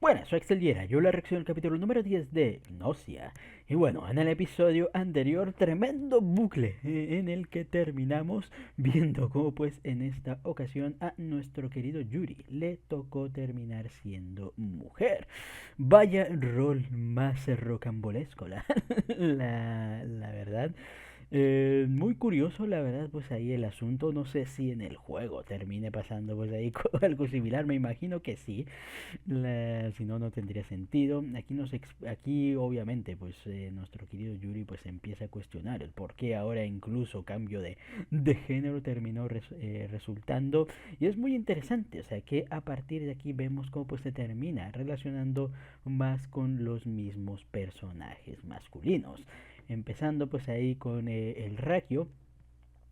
Buenas, soy Axel Liera, yo la reacción al capítulo número 10 de Gnosia. Y bueno, en el episodio anterior, tremendo bucle en el que terminamos viendo cómo pues en esta ocasión a nuestro querido Yuri le tocó terminar siendo mujer. Vaya rol más rocambolesco, la verdad. Muy curioso, la verdad, pues ahí el asunto. No sé si en el juego termine pasando pues ahí algo similar. Me imagino que sí. Si no, no tendría sentido. Aquí obviamente, pues nuestro querido Yuri pues empieza a cuestionar el por qué ahora incluso cambio de género terminó resultando. Y es muy interesante, o sea que a partir de aquí vemos cómo pues se termina relacionando más con los mismos personajes masculinos. Empezando pues ahí con el Rakio,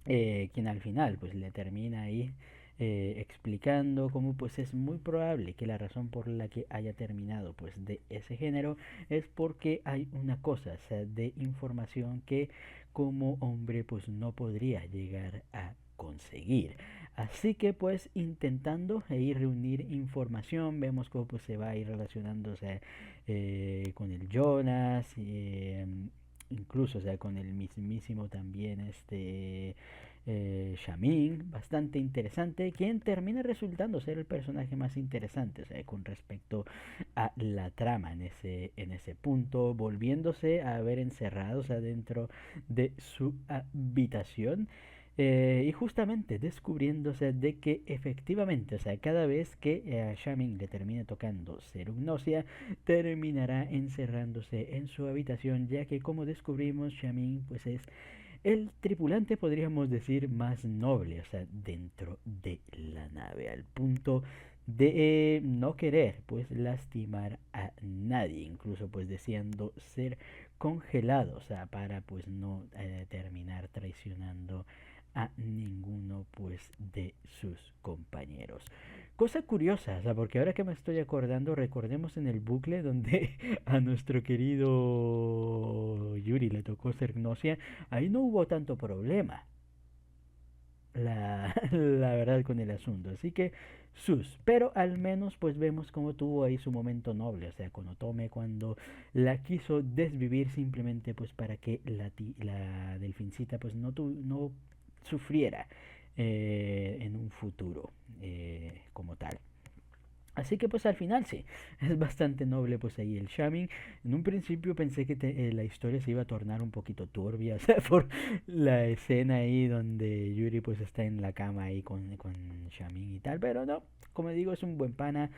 quien al final pues le termina ahí explicando cómo pues es muy probable que la razón por la que haya terminado pues de ese género es porque hay una cosa, o sea, de información que como hombre pues no podría llegar a conseguir. Así que pues intentando ir reunir información, vemos cómo pues se va a ir relacionándose con el Jonas, incluso o sea con el mismísimo también Shamin, bastante interesante, quien termina resultando ser el personaje más interesante, o sea, con respecto a la trama en ese punto, volviéndose a ver encerrados adentro de su habitación. Y justamente descubriéndose de que efectivamente, o sea, cada vez que a Shamin le termine tocando ser Gnosia, terminará encerrándose en su habitación, ya que como descubrimos, Shamin pues es el tripulante, podríamos decir, más noble, o sea, dentro de la nave, al punto de no querer, pues, lastimar a nadie, incluso, pues, deseando ser congelado, o sea, para, pues, no terminar traicionando a ninguno, pues, de sus compañeros. Cosa curiosa, o sea, porque ahora que me estoy acordando, recordemos en el bucle donde a nuestro querido Yuri le tocó ser Gnosia, ahí no hubo tanto problema, la verdad, con el asunto. Así que sus, pero al menos pues vemos cómo tuvo ahí su momento noble, o sea, con Otome cuando la quiso desvivir simplemente pues para que la delfincita pues no sufriera en un futuro como tal. Así que pues al final sí, es bastante noble pues ahí el Shamin. En un principio pensé que la historia se iba a tornar un poquito turbia, o sea, por la escena ahí donde Yuri pues está en la cama ahí con Shamin y tal, pero no, como digo, es un buen pana.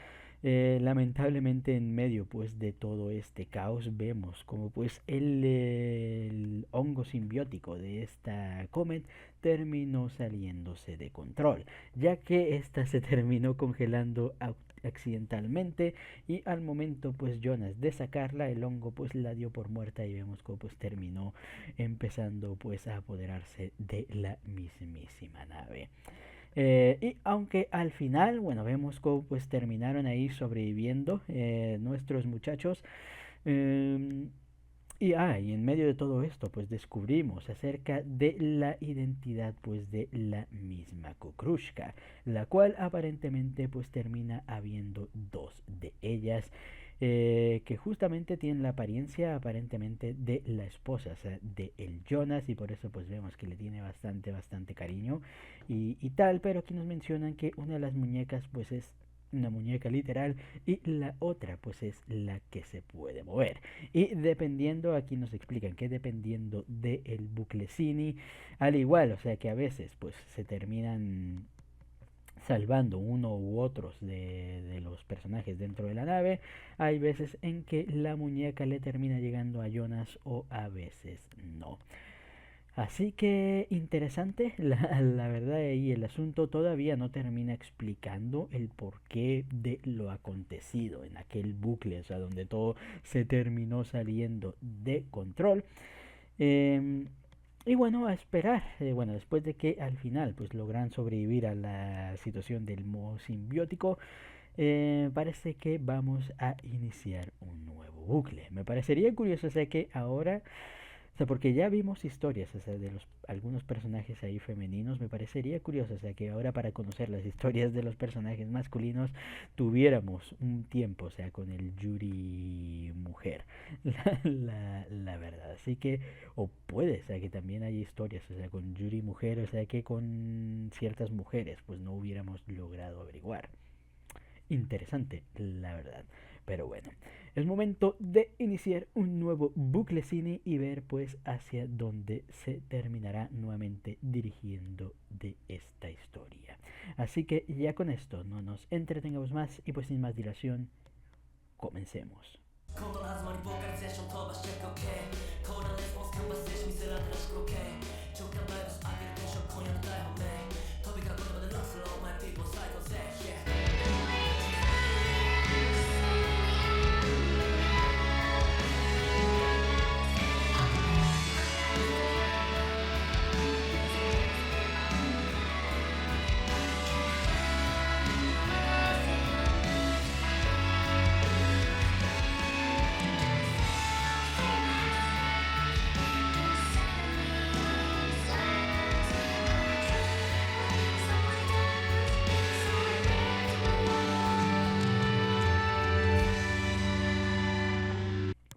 Lamentablemente en medio pues de todo este caos vemos como pues el hongo simbiótico de esta Comet terminó saliéndose de control, ya que esta se terminó congelando accidentalmente y al momento pues Jonas de sacarla el hongo pues la dio por muerta y vemos cómo pues terminó empezando pues a apoderarse de la mismísima nave. Y aunque al final, bueno, vemos cómo pues terminaron ahí sobreviviendo nuestros muchachos. eh, y en medio de todo esto, pues descubrimos acerca de la identidad, pues de la misma Kukrushka, la cual aparentemente, pues termina habiendo dos de ellas, que justamente tienen la apariencia, aparentemente, de la esposa, o sea, de el Jonas, y por eso, pues vemos que le tiene bastante cariño y tal, pero aquí nos mencionan que una de las muñecas, pues es una muñeca literal y la otra pues es la que se puede mover. Y dependiendo, aquí nos explican que dependiendo del buclecini, al igual, o sea que a veces pues se terminan salvando uno u otros de los personajes dentro de la nave, hay veces en que la muñeca le termina llegando a Jonas o a veces no. Así que interesante, la verdad ahí el asunto todavía no termina explicando el porqué de lo acontecido en aquel bucle, o sea, donde todo se terminó saliendo de control. Eh, y bueno, a esperar, bueno, después de que al final pues logran sobrevivir a la situación del modo simbiótico, parece que vamos a iniciar un nuevo bucle. Me parecería curioso, o sea que ahora O sea, porque ya vimos historias, o sea, de los algunos personajes ahí femeninos, me parecería curioso, o sea, que ahora para conocer las historias de los personajes masculinos tuviéramos un tiempo, o sea, con el Yuri mujer, la verdad. Así que, o puede, o sea, que también hay historias, o sea, con Yuri mujer, o sea, que con ciertas mujeres, pues no hubiéramos logrado averiguar. Interesante, la verdad. Pero bueno, es momento de iniciar un nuevo bucle cine y ver pues hacia dónde se terminará nuevamente dirigiendo de esta historia. Así que ya con esto no nos entretengamos más y pues sin más dilación, comencemos.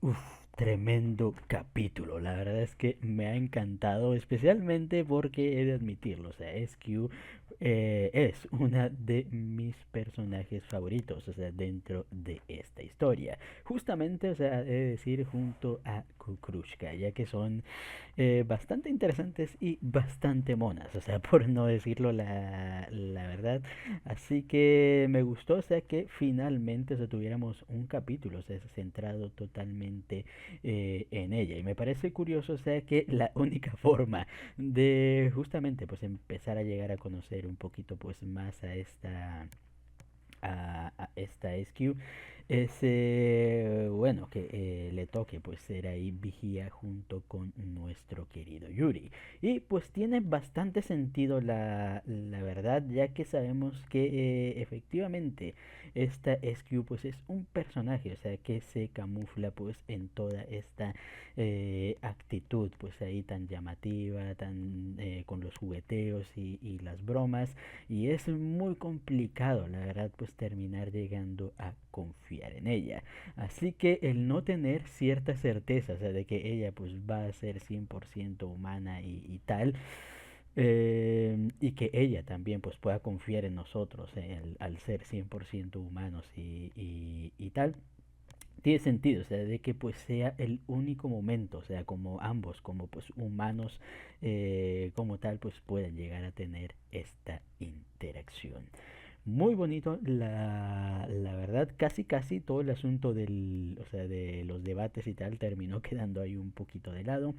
Uf, tremendo capítulo. La verdad es que me ha encantado, especialmente porque he de admitirlo. O sea, SQ es una de mis personajes favoritos, o sea, dentro de esta historia. Justamente, o sea, he de decir junto a Kukrushka, ya que son bastante interesantes y bastante monas, o sea, por no decirlo la verdad. Así que me gustó, o sea, que finalmente, o sea, tuviéramos un capítulo, o sea, centrado totalmente en ella. Y me parece curioso, o sea, que la única forma de justamente, pues, empezar a llegar a conocer un poquito, pues, más a esta SQ es bueno que le toque pues ser ahí vigía junto con nuestro querido Yuri y pues tiene bastante sentido la verdad ya que sabemos que efectivamente esta SQ pues es un personaje o sea que se camufla pues en toda esta actitud pues ahí tan llamativa tan con los jugueteos y las bromas y es muy complicado, la verdad, pues terminar llegando a confiar en ella. Así que el no tener cierta certeza, o sea, de que ella pues va a ser 100% humana y tal, y que ella también pues pueda confiar en nosotros al ser 100% humanos y tal, tiene sentido, o sea, de que pues sea el único momento, o sea, como ambos, como pues humanos como tal, pues puedan llegar a tener esta interacción. Muy bonito, la verdad, casi casi todo el asunto del, o sea, de los debates y tal terminó quedando ahí un poquito de lado.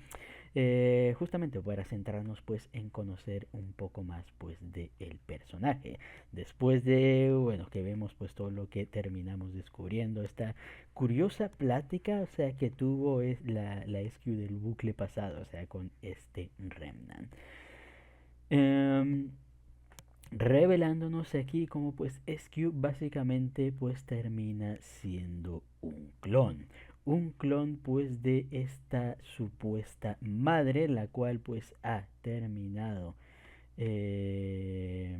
Justamente para centrarnos pues en conocer un poco más pues de el personaje después de bueno que vemos pues todo lo que terminamos descubriendo esta curiosa plática o sea que tuvo es la SQ del bucle pasado o sea con este Remnant. Em, Revelándonos aquí como pues SQ básicamente pues termina siendo un clon pues de esta supuesta madre la cual pues ha terminado eh,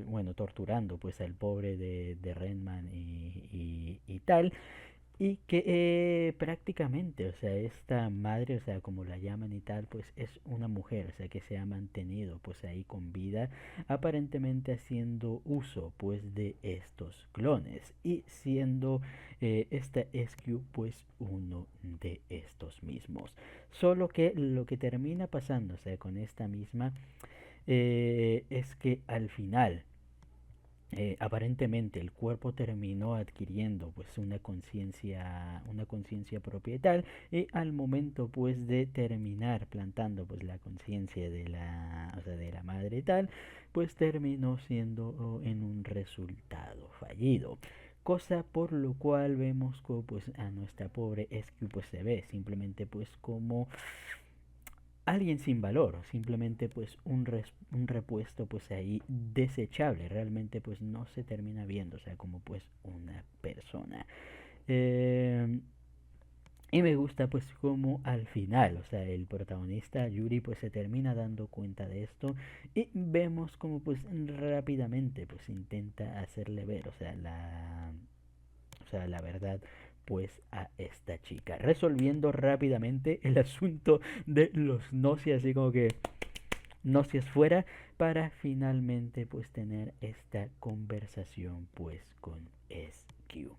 bueno torturando pues al pobre de Redman y tal y que prácticamente, o sea, esta madre, o sea, como la llaman y tal, pues es una mujer, o sea, que se ha mantenido pues ahí con vida, aparentemente haciendo uso pues de estos clones y siendo esta SQ pues uno de estos mismos. Solo que lo que termina pasando, o sea, con esta misma, es que al final aparentemente el cuerpo terminó adquiriendo pues una conciencia propia y tal y al momento pues de terminar plantando pues la conciencia de la o sea, de la madre y tal pues terminó siendo en un resultado fallido cosa por lo cual vemos como pues a nuestra pobre SQ pues se ve simplemente pues como alguien sin valor, simplemente pues un repuesto pues ahí desechable, realmente pues no se termina viendo, o sea, como pues una persona. Eh, Y me gusta pues como al final, o sea, el protagonista Yuri pues se termina dando cuenta de esto y vemos como pues rápidamente pues intenta hacerle ver, o sea, la verdad pues a esta chica, resolviendo rápidamente el asunto de los Gnosia, así como que Gnosis fuera, para finalmente pues tener esta conversación pues con SQ,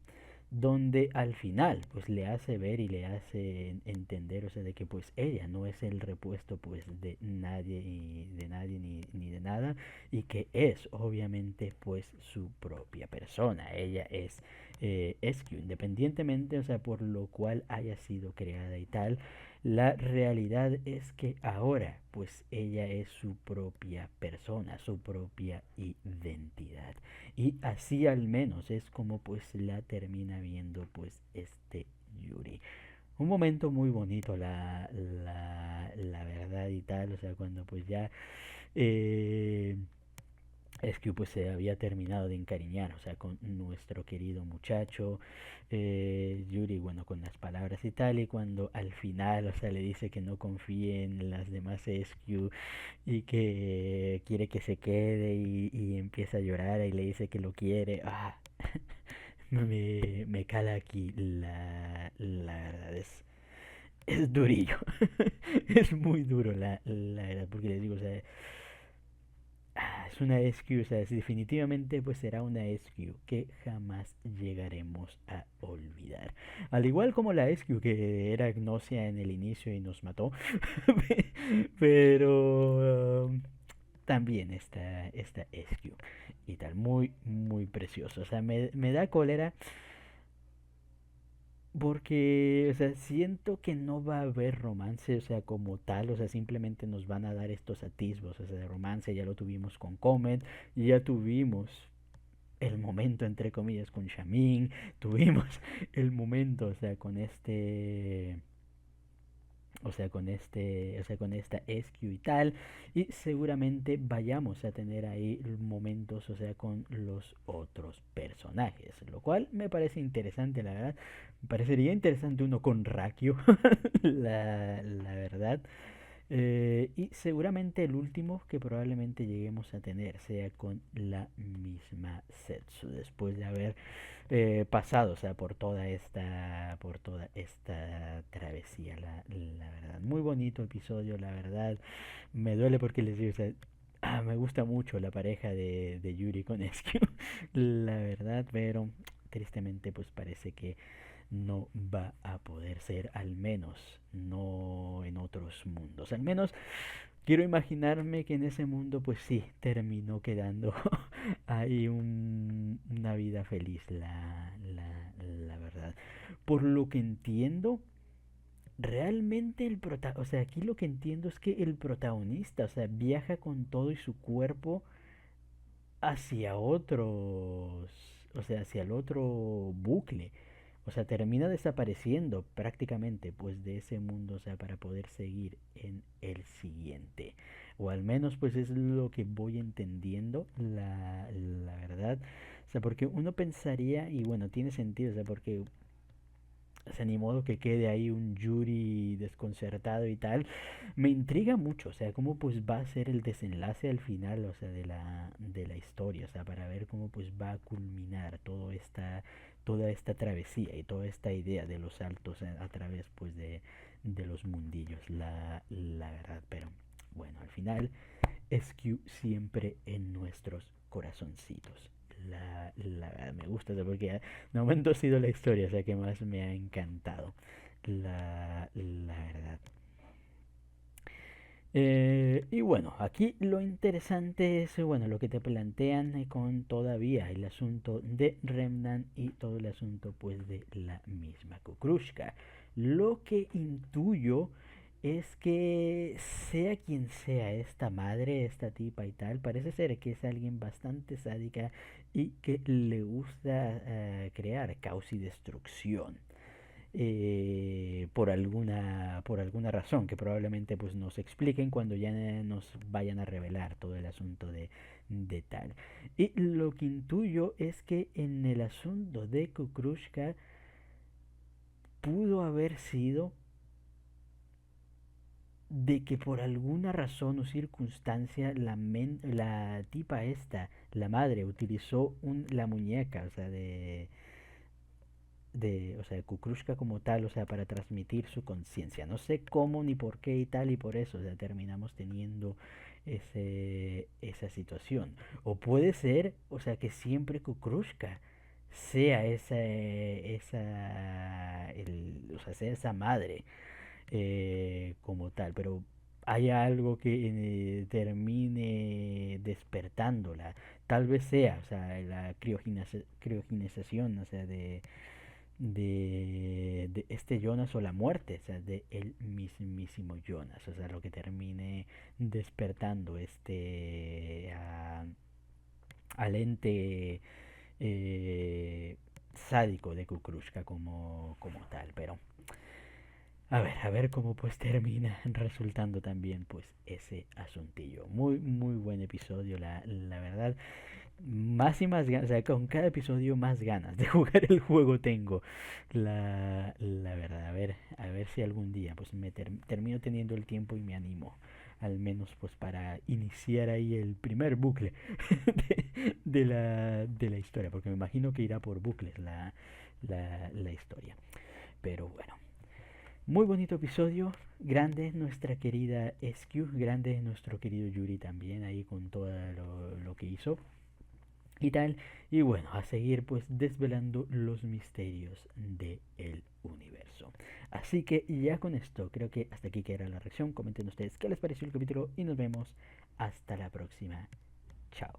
donde al final pues le hace ver y le hace entender, o sea, de que pues ella no es el repuesto pues de nadie y de nadie ni de nada, y que es obviamente pues su propia persona. Ella es SQ, independientemente, o sea, por lo cual haya sido creada y tal. La realidad es que ahora pues ella es su propia persona, su propia identidad. Y así al menos es como pues la termina viendo pues este Yuri. Un momento muy bonito la verdad y tal, o sea, cuando pues ya eh, es que pues se había terminado de encariñar, o sea, con nuestro querido muchacho, Yuri, bueno, con las palabras y tal, y cuando al final, o sea, le dice que no confíe en las demás SQ y que quiere que se quede y empieza a llorar y le dice que lo quiere, me cala aquí, la verdad es durillo, es muy duro la verdad, porque les digo, o sea, es una SQ, o sea, definitivamente pues será una SQ que jamás llegaremos a olvidar. Al igual como la SQ que era Gnosia en el inicio y nos mató, pero también esta SQ y tal, muy, muy precioso. O sea, me da cólera porque, o sea, siento que no va a haber romance, o sea, como tal, o sea, simplemente nos van a dar estos atisbos, o sea, de romance, ya lo tuvimos con Comet, ya tuvimos el momento, entre comillas, con Shamin, tuvimos el momento, o sea, con este o sea, con esta SQ y tal, y seguramente vayamos a tener ahí momentos, o sea, con los otros personajes, lo cual me parece interesante, la verdad. Me parecería interesante uno con Rakio, la verdad. Y seguramente el último que probablemente lleguemos a tener sea con la misma Setsu, después de haber pasado, o sea, por toda esta travesía, la verdad. Muy bonito episodio, la verdad. Me duele porque les digo, o sea, me gusta mucho la pareja de Yuri con Escu, la verdad, pero tristemente pues parece que no va a poder ser, al menos no en otros mundos. Al menos quiero imaginarme que en ese mundo pues sí terminó quedando ahí una vida feliz, la verdad. Por lo que entiendo, realmente o sea, aquí lo que entiendo es que el protagonista, o sea, viaja con todo y su cuerpo hacia otros, o sea, hacia el otro bucle. O sea, termina desapareciendo prácticamente pues de ese mundo, o sea, para poder seguir en el siguiente. O al menos pues es lo que voy entendiendo, la verdad. O sea, porque uno pensaría, y bueno, tiene sentido, o sea, porque o sea, ni modo que quede ahí un Yuri desconcertado y tal. Me intriga mucho, o sea, cómo pues va a ser el desenlace al final, o sea, de la historia, o sea, para ver cómo pues va a culminar toda esta travesía y toda esta idea de los saltos a través pues de los mundillos, la verdad. Pero bueno, al final SQ siempre en nuestros corazoncitos. La verdad me gusta, porque de momento ha sido la historia, o sea, que más me ha encantado. La verdad. Y bueno, aquí lo interesante es, bueno, lo que te plantean con todavía el asunto de Remnant y todo el asunto pues de la misma Kukrushka. Lo que intuyo es que sea quien sea esta madre, esta tipa y tal, parece ser que es alguien bastante sádica y que le gusta crear caos y destrucción por alguna razón que probablemente pues nos expliquen cuando ya nos vayan a revelar todo el asunto de tal. Y lo que intuyo es que en el asunto de Kukrushka pudo haber sido de que por alguna razón o circunstancia la tipa esta, la madre, utilizó la muñeca, o sea, o sea, de Kukrushka como tal, o sea, para transmitir su conciencia. No sé cómo ni por qué y tal, y por eso, o sea, terminamos teniendo esa situación. O puede ser, o sea, que siempre Kukrushka sea o sea, sea esa madre como tal, pero hay algo que termine despertándola. Tal vez sea, o sea, la criogenización, o sea, de este Jonas o la muerte, o sea, de el mismísimo Jonas, o sea, lo que termine despertando al ente sádico de Kukrushka como tal, pero a ver cómo pues termina resultando también pues ese asuntillo. Muy, muy buen episodio, la verdad. Más y más ganas, o sea, con cada episodio más ganas de jugar el juego tengo. La verdad, a ver si algún día pues termino teniendo el tiempo y me animo. Al menos pues para iniciar ahí el primer bucle de la historia. Porque me imagino que irá por bucles la historia. Pero bueno. Muy bonito episodio, grande nuestra querida SQ, grande nuestro querido Yuri también ahí con todo lo que hizo y tal. Y bueno, a seguir pues desvelando los misterios del universo. Así que ya con esto creo que hasta aquí queda la reacción. Comenten ustedes qué les pareció el capítulo y nos vemos hasta la próxima. Chao.